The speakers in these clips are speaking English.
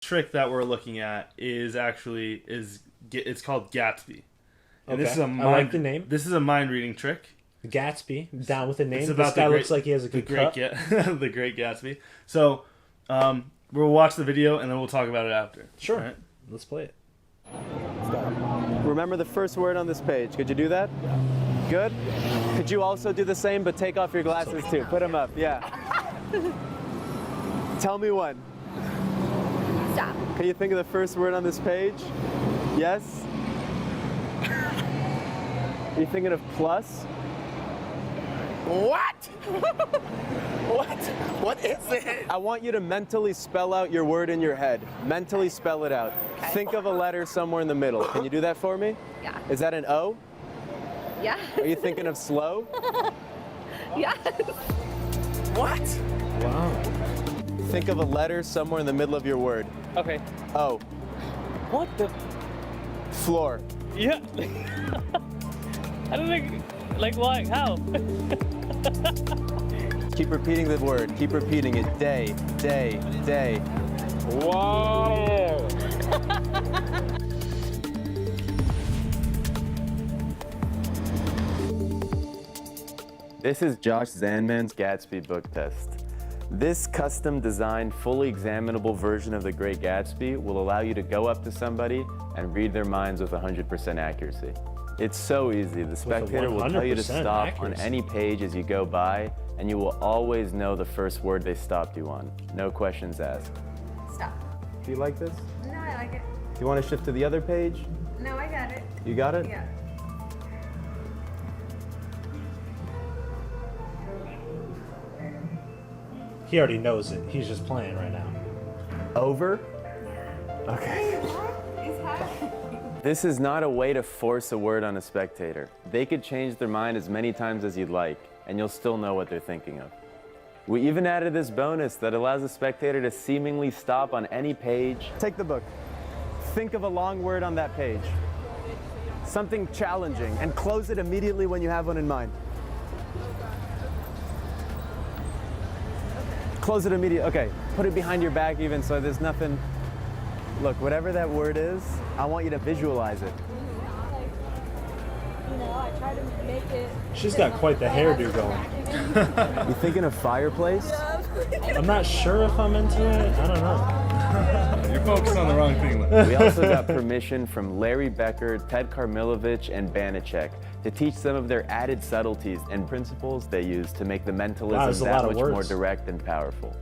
trick that we're looking at is it's called Gatsby. And Okay. this is a I like the name. This is a mind reading trick. Gatsby, down with the name. It's about This guy looks like he has a good cut. The Great Gatsby. So, we'll watch the video and then we'll talk about it after. Sure. All right? Let's play it. Remember the first word on this page. Could you do that? Good? Could you also do the same, but take off your glasses too? Put them up, yeah. Tell me one. Stop. Can you think of the first word on this page? Yes? Are you thinking of plus? What? What? What is it? I want you to mentally spell out your word in your head. Mentally spell it out. Okay. Think of a letter somewhere in the middle. Can you do that for me? Yeah. Is that an O? Yeah. Are you thinking of slow? Yes. What? Wow. Think of a letter somewhere in the middle of your word. Okay. O. What the? Floor. Yeah. I don't think. Like why? How? Keep repeating the word. Keep repeating it. Day, day, day. Wow. This is Josh Zandman's Gatsby book test. This custom designed, fully examinable version of The Great Gatsby will allow you to go up to somebody and read their minds with 100% accuracy. It's so easy. The spectator will tell you to 100% stop on accuracy. any page as you go by, and you will always know the first word they stopped you on. No questions asked. Stop. Do you like this? No, I like it. Do you want to shift to the other page? No, I got it. You got it? Yeah. He already knows it. He's just playing right now. Over? Okay. What is happening? This is not a way to force a word on a spectator. They could change their mind as many times as you'd like, and you'll still know what they're thinking of. We even added this bonus that allows the spectator to seemingly stop on any page. Take the book. Think of a long word on that page. Something challenging, and close it immediately when you have one in mind. Close it immediately. Okay, put it behind your back even so there's nothing. Look, whatever that word is, I want you to visualize it. I try to make it. She's got quite the hairdo going. You thinking of fireplace? I'm not sure if I'm into it. I don't know. You're focused on the wrong thing, though. We also got permission from Larry Becker, Ted Karmilovich, and Banachek to teach some of their added subtleties and principles they use to make the mentalism there's a that lot of much more words. direct and powerful.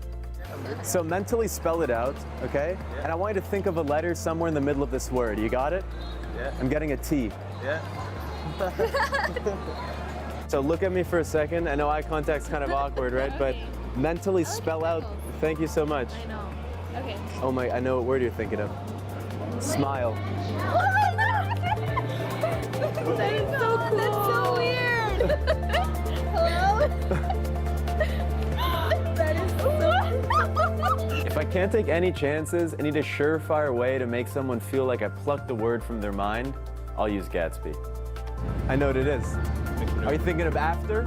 So mentally spell it out, okay? Yeah. And I want you to think of a letter somewhere in the middle of this word. You got it? Yeah. I'm getting a T. Yeah. So look at me for a second. I know eye contact's kind of awkward, right? But mentally spell out. Thank you so much. I know. Okay. Oh my, I know what word you're thinking of. Smile. That is so cool. That's so weird. Hello? That is so If I can't take any chances and need a surefire way to make someone feel like I plucked the word from their mind, I'll use Gatsby. I know what it is. Are you thinking of after?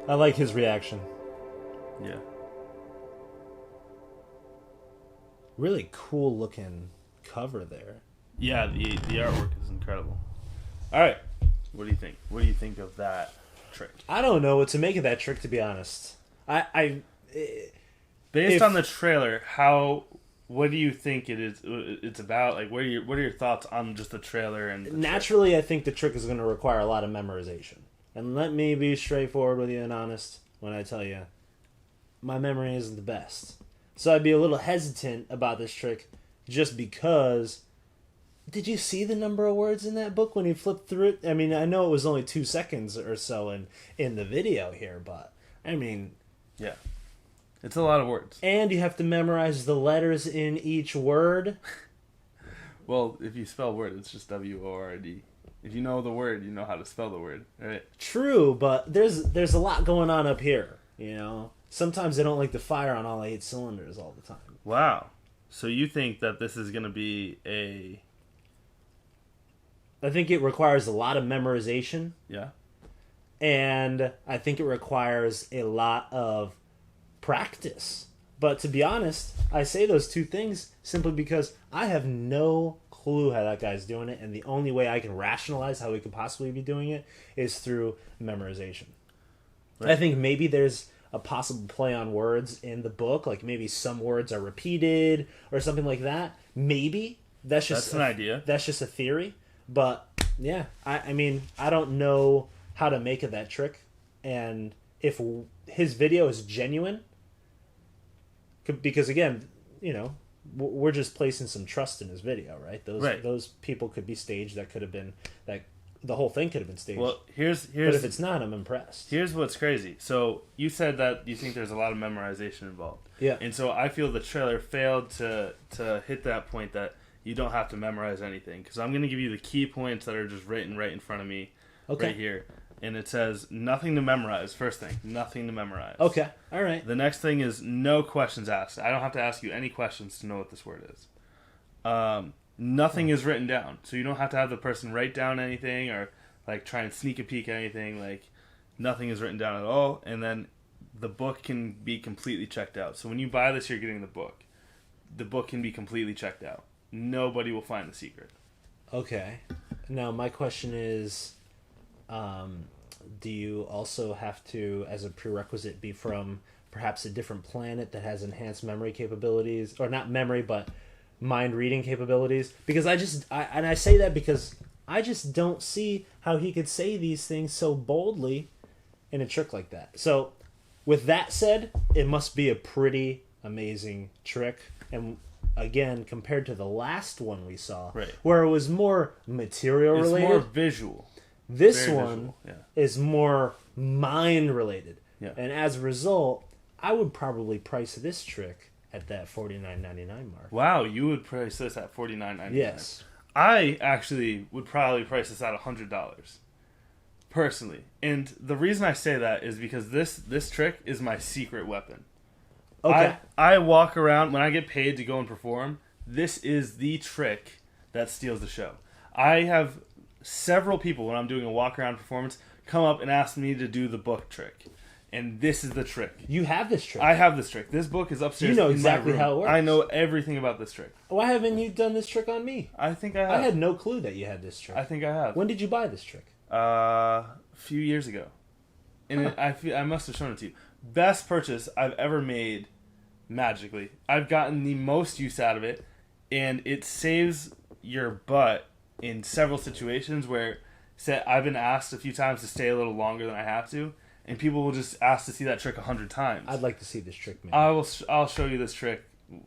I like his reaction. Yeah. Really cool looking cover there. Yeah, the artwork is incredible. All right. What do you think? What do you think of that trick? I don't know what to make of that trick, to be honest. Based on the trailer, what do you think it's about? Like, what are your thoughts on just the trailer and the Naturally, I think the trick is going to require a lot of memorization. And let me be straightforward with you and honest when I tell you, my memory isn't the best. So I'd be a little hesitant about this trick just because... Did you see the number of words in that book when he flipped through it? I mean, I know it was only 2 seconds or so in the video here, but, I mean... Yeah. It's a lot of words. And you have to memorize the letters in each word. Well, if you spell word, it's just W-O-R-D. If you know the word, you know how to spell the word, right? True, but there's a lot going on up here, you know? Sometimes they don't like to fire on all 8 cylinders all the time. Wow. So you think that this is going to be I think it requires a lot of memorization. Yeah? And I think it requires a lot of practice. But to be honest, I say those two things simply because I have no clue how that guy's doing it, and the only way I can rationalize how he could possibly be doing it is through memorization. Right. I think maybe there's a possible play on words in the book, like maybe some words are repeated or something like that. Maybe that's an idea. That's just a theory, but yeah, I mean, I don't know how to make of that trick, and if his video is genuine, because again, you know, we're just placing some trust in his video, right? Those people could be staged. That could have been like the whole thing could have been staged. Well, here's but if it's not, I'm impressed. Here's what's crazy. So you said that you think there's a lot of memorization involved. Yeah. And so I feel the trailer failed to hit that point that you don't have to memorize anything, because I'm going to give you the key points that are just written right in front of me, right here. And it says nothing to memorize. First thing, nothing to memorize. Okay, all right. The next thing is no questions asked. I don't have to ask you any questions to know what this word is. Nothing is written down, so you don't have to have the person write down anything or like try and sneak a peek at anything. Like nothing is written down at all. And then the book can be completely checked out. So when you buy this, you're getting the book. The book can be completely checked out. Nobody will find the secret. Okay. Now my question is, do you also have to, as a prerequisite, be from perhaps a different planet that has enhanced memory capabilities, or not memory, but mind reading capabilities? Because I say that because I just don't see how he could say these things so boldly in a trick like that. So, with that said, it must be a pretty amazing trick. And again, compared to the last one we saw, where it was more material related, it's more visual. This one is more mind related. Yeah. And as a result, I would probably price this trick at that $49.99 mark. Wow, you would price this at $49.99? Yes. I actually would probably price this at $100. Personally. And the reason I say that is because this trick is my secret weapon. Okay. I walk around, when I get paid to go and perform, this is the trick that steals the show. I have several people, when I'm doing a walk-around performance, come up and ask me to do the book trick. And this is the trick. You have this trick. I have this trick. This book is upstairs. You know in exactly my room. how it works. I know everything about this trick. Why haven't you done this trick on me? I think I have. I had no clue that you had this trick. I think I have. When did you buy this trick? A few years ago. And I must have shown it to you. Best purchase I've ever made magically. I've gotten the most use out of it, and it saves your butt in several situations where, say, I've been asked a few times to stay a little longer than I have to, and people will just ask to see that trick 100 times. I'd like to see this trick, man. I'll show you this trick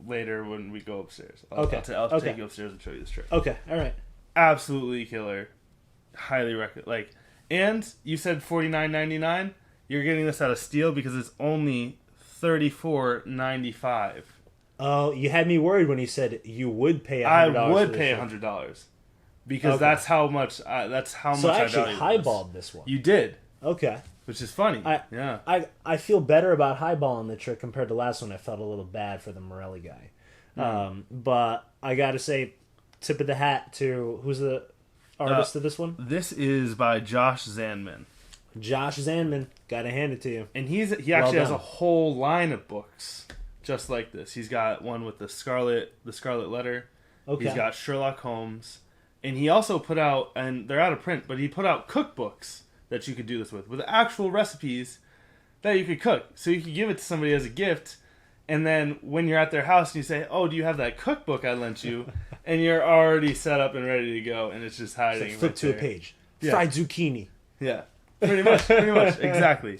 later when we go upstairs. I'll take you upstairs and show you this trick. Okay, all right. Absolutely killer. Highly recommend. And you said $49.99. You're getting this at a steal because it's only $34.95. Oh, you had me worried when you said you would pay $100. I would pay $100 because that's how much. That's how much. So I value actually highballed this one. You did. Okay. Which is funny. I feel better about highballing the trick compared to last one. I felt a little bad for the Morelli guy. But I got to say, tip of the hat to, who's the artist of this one? This is by Josh Zandman. Josh Zandman, gotta hand it to you. And he actually has a whole line of books just like this. He's got one with the Scarlet Letter. Okay. He's got Sherlock Holmes, and he also put out, and they're out of print, but he put out cookbooks that you could do this with actual recipes that you could cook. So you could give it to somebody as a gift, and then when you're at their house and you say, "Oh, do you have that cookbook I lent you?" and you're already set up and ready to go, and it's just hiding. Flip to a page. Fried zucchini. Yeah. Pretty much, exactly.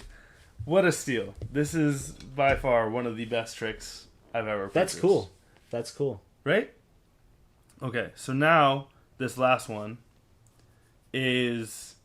What a steal. This is by far one of the best tricks I've ever purchased. That's cool. Right? Okay, so now this last one is